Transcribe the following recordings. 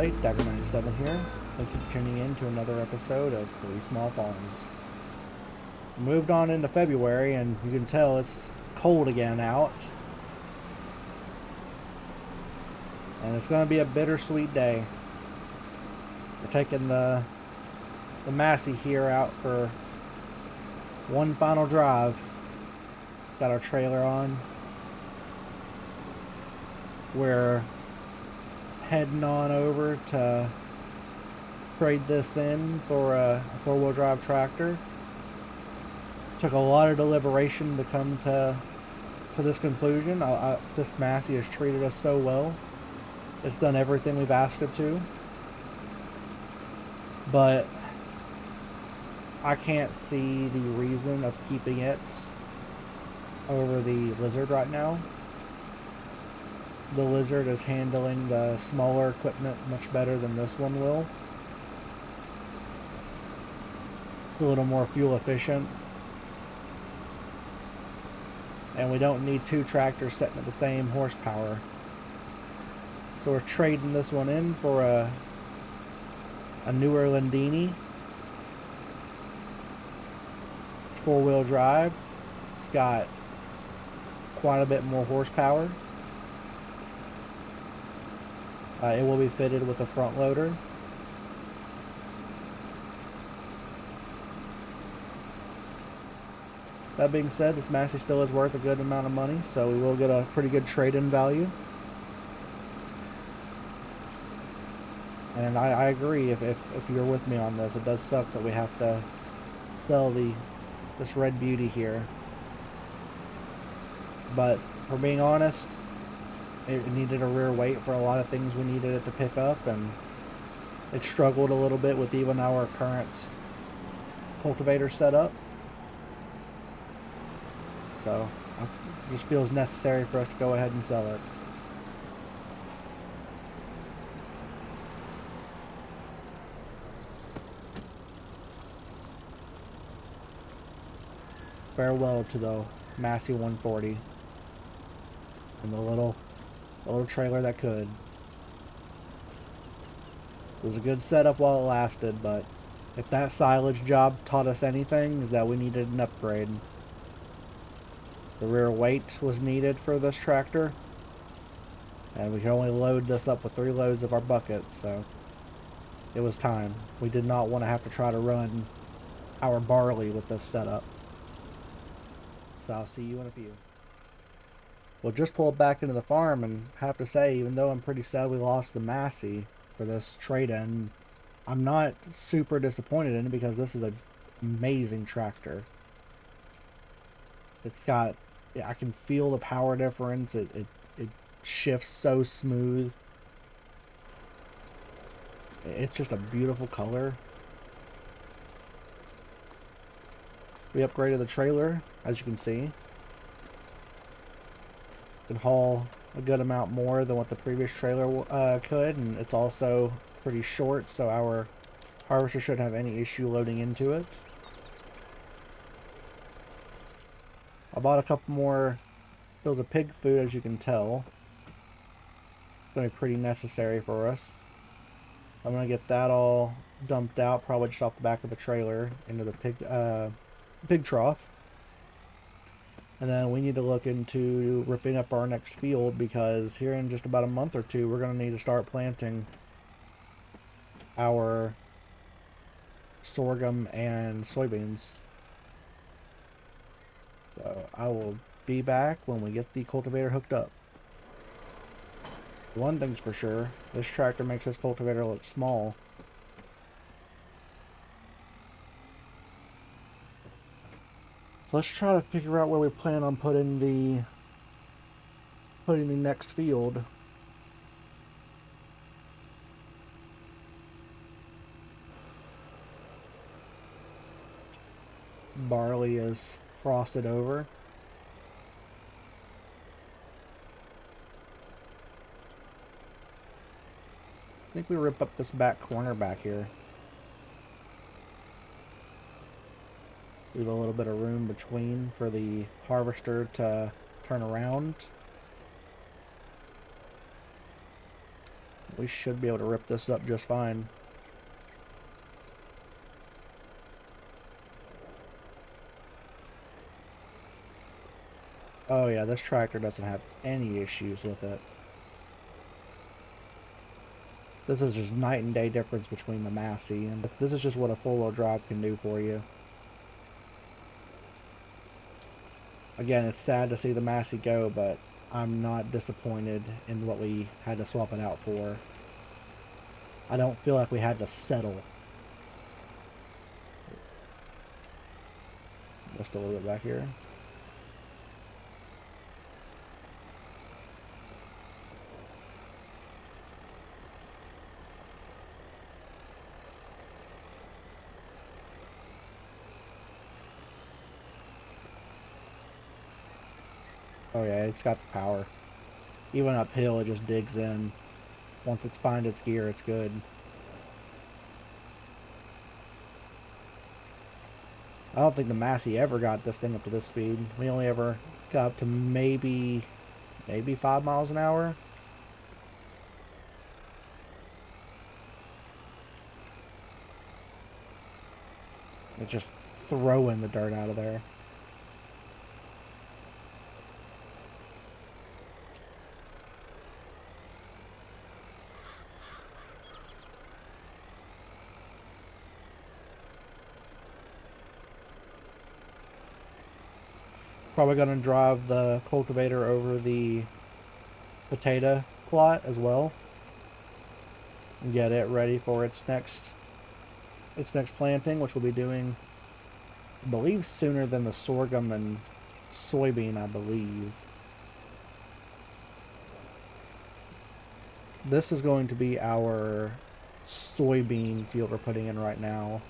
everybody, Dagger97 here. Thank you for tuning in to another episode of 3 Small Farms. Moved on into February, and you can tell it's cold again out. And it's going to be a bittersweet day. We're taking the Massey here out for one final drive. Got our trailer on. We're heading on over to trade this in for a 4-wheel drive tractor. Took a lot of deliberation to come to this conclusion. This Massey has treated us so well. It's done everything we've asked it to. But I can't see the reason of keeping it over the Lizard right now. The Lizard is handling the smaller equipment much better than this one will. It's a little more fuel efficient. And we don't need 2 tractors setting at the same horsepower. So we're trading this one in for a newer Landini. It's 4-wheel drive. It's got quite a bit more horsepower. It will be fitted with a front loader. That being said, this Massey still is worth a good amount of money, so we will get a pretty good trade-in value. And I agree, if you're with me on this, it does suck that we have to sell this red beauty here. But for being honest, it needed a rear weight for a lot of things we needed it to pick up, and it struggled a little bit with even our current cultivator setup. So it just feels necessary for us to go ahead and sell it. Farewell to the Massey 140 and the little trailer that could. It was a good setup while it lasted, but if that silage job taught us anything, is that we needed an upgrade. The rear weight was needed for this tractor, and we could only load this up with 3 loads of our bucket, so it was time. We did not want to have to try to run our barley with this setup. So I'll see you in a few. We'll just pull back into the farm, and have to say, even though I'm pretty sad we lost the Massey for this trade-in, I'm not super disappointed in it because this is an amazing tractor. It's got, I can feel the power difference. It shifts so smooth. It's just a beautiful color. We upgraded the trailer, as you can see. Can haul a good amount more than what the previous trailer could, and it's also pretty short, so our harvester shouldn't have any issue loading into it. I bought a couple more fields of pig food, as you can tell. It's going to be pretty necessary for us. I'm going to get that all dumped out, probably just off the back of the trailer, into the pig trough. And then we need to look into ripping up our next field, because here in just about a month or 2, we're going to need to start planting our sorghum and soybeans. So I will be back when we get the cultivator hooked up. One thing's for sure, this tractor makes this cultivator look small. So let's try to figure out where we plan on putting the next field. Barley is frosted over. I think we rip up this back corner back here. Leave a little bit of room between for the harvester to turn around. We should be able to rip this up just fine. Oh yeah, this tractor doesn't have any issues with it. This is just night and day difference between the Massey, and this is just what a four-wheel drive can do for you. Again, it's sad to see the Massey go, but I'm not disappointed in what we had to swap it out for. I don't feel like we had to settle. Just a little bit back here. Oh yeah, it's got the power. Even uphill, it just digs in. Once it's finds its gear, it's good. I don't think the Massey ever got this thing up to this speed. We only ever got up to maybe 5 miles an hour. It's just throwing the dirt out of there. Probably going to drive the cultivator over the potato plot as well and get it ready for its next planting, which we'll be doing, I believe, sooner than the sorghum and soybean, I believe. This is going to be our soybean field we're putting in right now.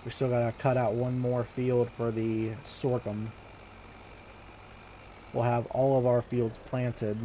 We still gotta cut out one more field for the sorghum. We'll have all of our fields planted.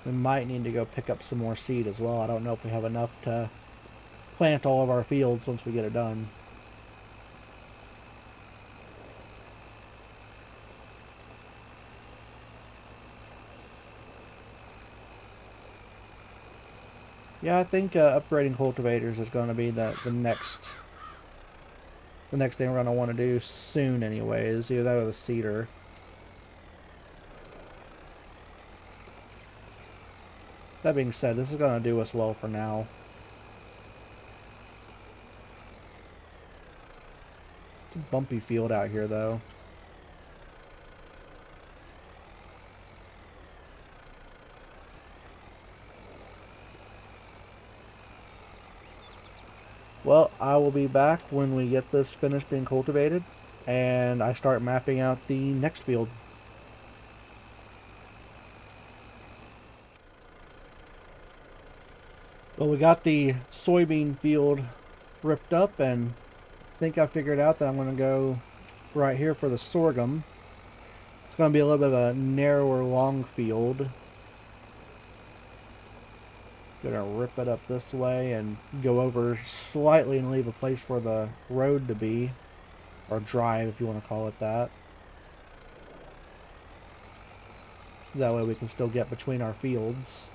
We might need to go pick up some more seed as well. I don't know if we have enough to plant all of our fields once we get it done. Yeah, I think upgrading cultivators is going to be the next thing we're going to want to do soon anyways. Either that or the seeder. That being said, this is going to do us well for now. It's a bumpy field out here though. Well, I will be back when we get this finished being cultivated and I start mapping out the next field. Well, we got the soybean field ripped up, and I think I figured out that I'm going to go right here for the sorghum. It's going to be a little bit of a narrower, long field. Gonna rip it up this way and go over slightly and leave a place for the road to be, or drive if you want to call it that. That way we can still get between our fields.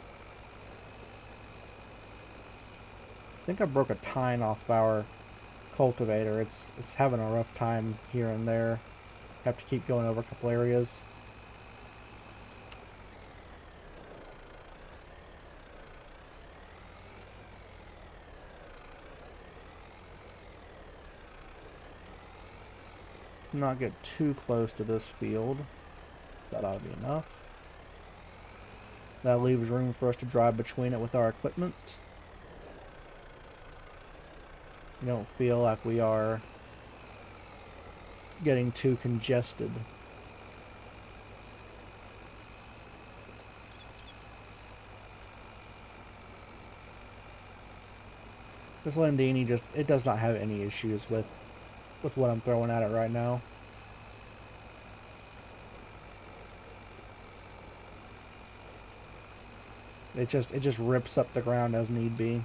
I think I broke a tine off our cultivator. It's having a rough time here and there. Have to keep going over a couple areas. Not get too close to this field. That ought to be enough. That leaves room for us to drive between it with our equipment. You don't feel like we are getting too congested. This Landini it does not have any issues with what I'm throwing at it right now. It just rips up the ground as need be.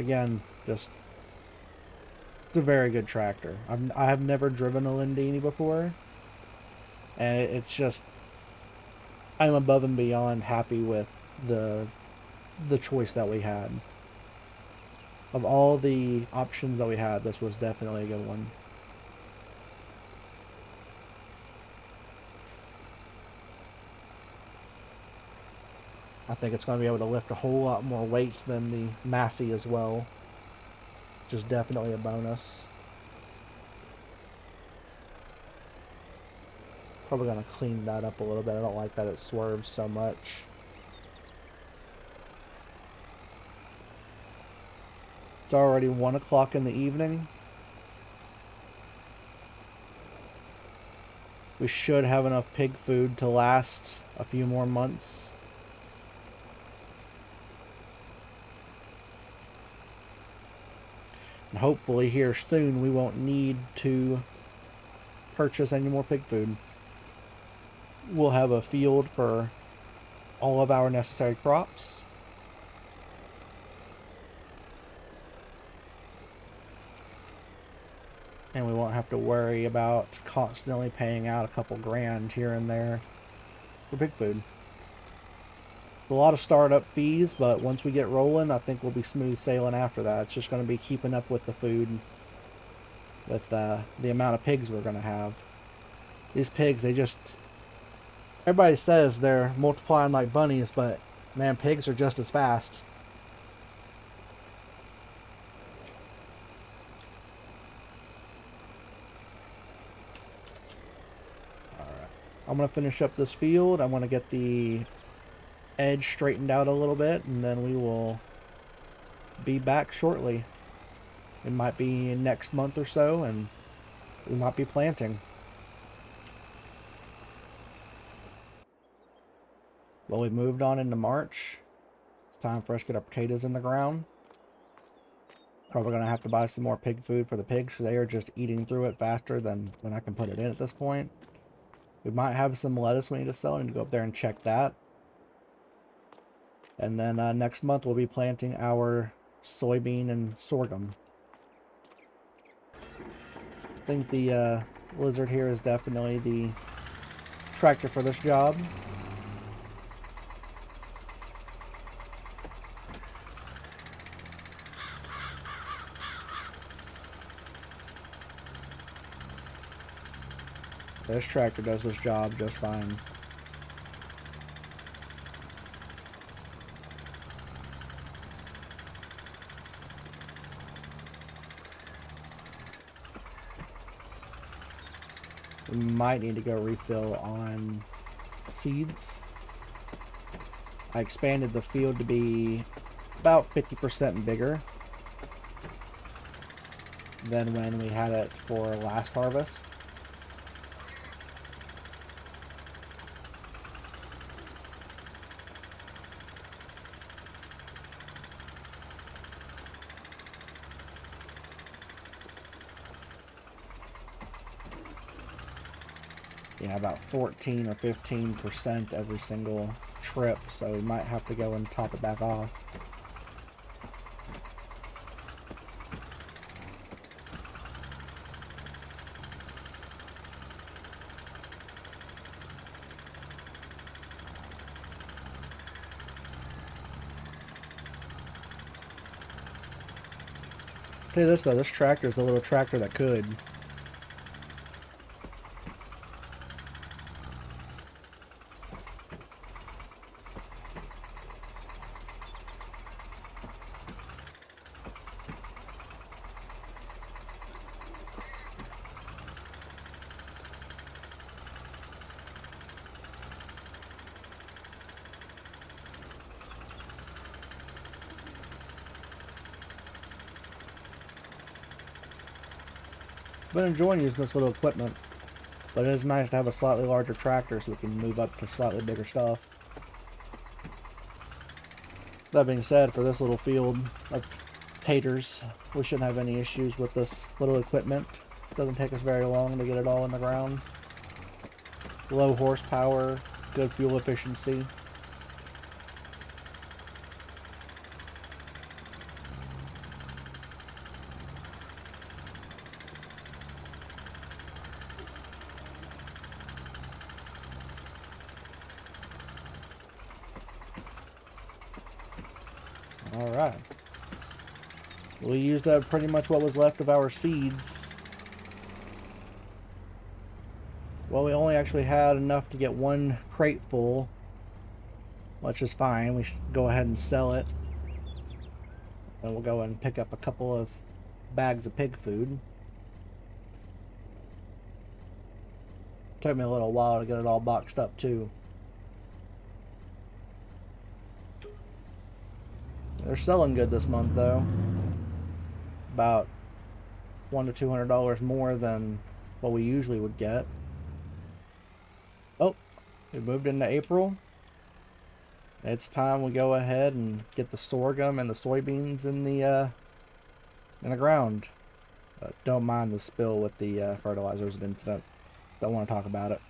Again, just it's a very good tractor. I have never driven a Lindini before, and it's just I'm above and beyond happy with the choice that we had. Of all the options that we had, this was definitely a good one. I think it's going to be able to lift a whole lot more weight than the Massey as well, which is definitely a bonus. Probably going to clean that up a little bit. I don't like that it swerves so much. It's already 1 o'clock in the evening. We should have enough pig food to last a few more months. And hopefully here soon we won't need to purchase any more pig food. We'll have a field for all of our necessary crops. And we won't have to worry about constantly paying out a couple grand here and there for pig food. A lot of startup fees, but once we get rolling, I think we'll be smooth sailing after that. It's just going to be keeping up with the food, with the amount of pigs we're going to have. These pigs, they just... Everybody says they're multiplying like bunnies, but man, pigs are just as fast. Alright. I'm going to finish up this field. I want to get the edge straightened out a little bit, and then we will be back shortly. It might be next month or so, and we might be planting. Well, we moved on into March. It's time for us to get our potatoes in the ground. Probably going to have to buy some more pig food for the pigs, because they are just eating through it faster than I can put it in at this point. We might have some lettuce we need to sell. I need to go up there and check that. And then next month we'll be planting our soybean and sorghum. I think the Lizard here is definitely the tractor for this job. This tractor does this job just fine. We might need to go refill on seeds. I expanded the field to be about 50% bigger than when we had it for last harvest. Yeah, about 14 or 15% every single trip, so we might have to go and top it back off. Tell you this though, this tractor is the little tractor that could. Been enjoying using this little equipment, but it is nice to have a slightly larger tractor so we can move up to slightly bigger stuff. That being said, for this little field of taters, we shouldn't have any issues with this little equipment. It doesn't take us very long to get it all in the ground. Low horsepower, good fuel efficiency. Alright. We used up pretty much what was left of our seeds. Well, we only actually had enough to get one crate full, which is fine. We should go ahead and sell it. And we'll go and pick up a couple of bags of pig food. Took me a little while to get it all boxed up too. They're selling good this month though. About $100 to $200 more than what we usually would get. Oh, we moved into April. It's time we go ahead and get the sorghum and the soybeans in the ground. Don't mind the spill with the fertilizers and incident. Don't want to talk about it.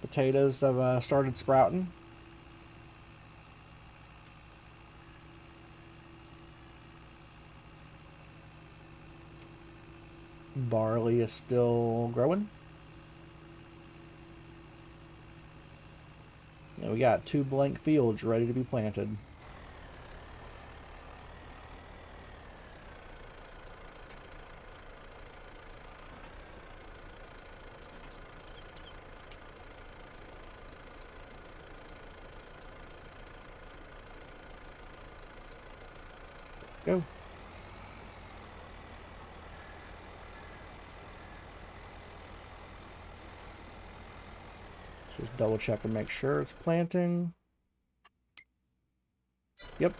Potatoes have started sprouting. Barley is still growing. And we got 2 blank fields ready to be planted. Go. Just double check and make sure it's planting. Yep.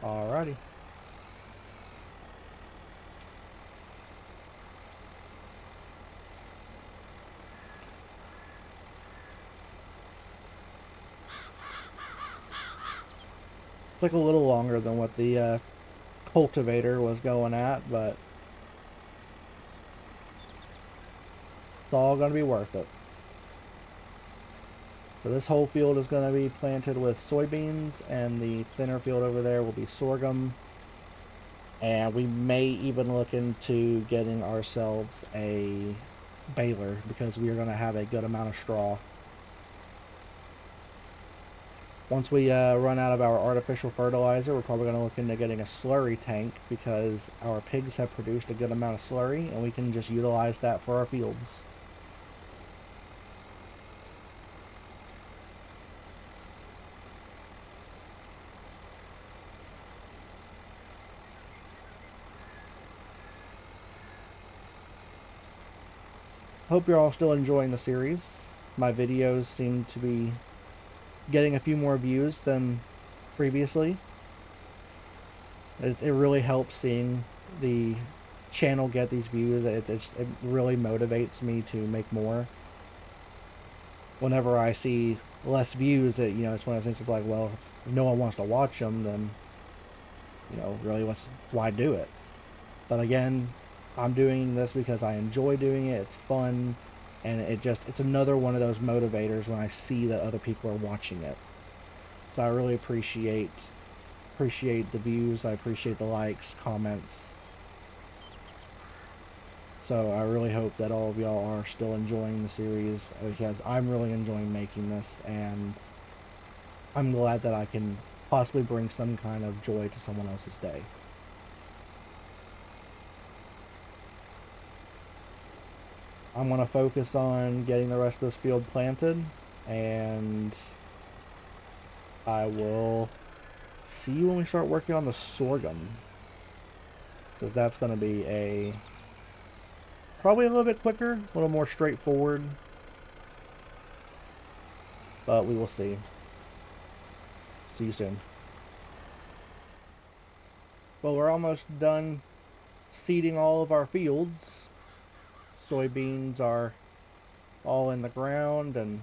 Alrighty. Took a little longer than what the cultivator was going at, but it's all going to be worth it. So this whole field is going to be planted with soybeans, and the thinner field over there will be sorghum. And we may even look into getting ourselves a baler because we are going to have a good amount of straw. Once we run out of our artificial fertilizer, we're probably going to look into getting a slurry tank because our pigs have produced a good amount of slurry and we can just utilize that for our fields. Hope you're all still enjoying the series. My videos seem to be getting a few more views than previously. It really helps seeing the channel get these views. It really motivates me to make more. Whenever I see less views, it's one of those things of like, well, if no one wants to watch them, then really why do it? But again, I'm doing this because I enjoy doing it. It's fun, and it's another one of those motivators when I see that other people are watching it. So I really appreciate the views. I appreciate the likes, comments. So I really hope that all of y'all are still enjoying the series because I'm really enjoying making this, and I'm glad that I can possibly bring some kind of joy to someone else's day. I'm going to focus on getting the rest of this field planted, and I will see you when we start working on the sorghum, because that's going to be probably a little bit quicker, a little more straightforward, but we will see. See you soon. Well, we're almost done seeding all of our fields. Soybeans are all in the ground and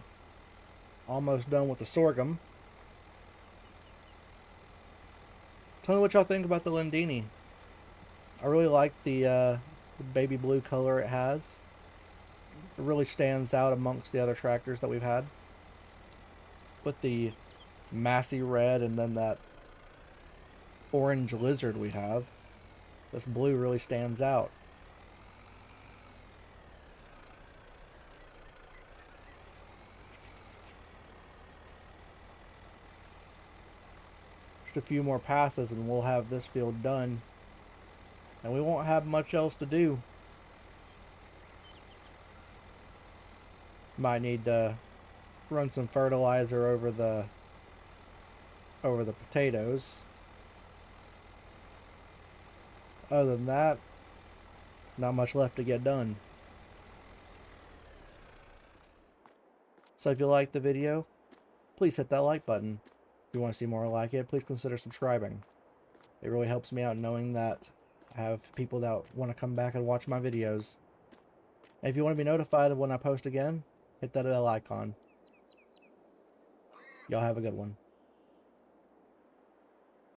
almost done with the sorghum. Tell me what y'all think about the Lindini. I really like the baby blue color it has. It really stands out amongst the other tractors that we've had. With the massy red and then that orange lizard we have, this blue really stands out. Just a few more passes and we'll have this field done. And we won't have much else to do. Might need to run some fertilizer over the potatoes. Other than that, not much left to get done. So if you liked the video, please hit that like button. If you want to see more like it, please consider subscribing. It really helps me out knowing that I have people that want to come back and watch my videos. And if you want to be notified of when I post again, hit that bell icon. Y'all have a good one.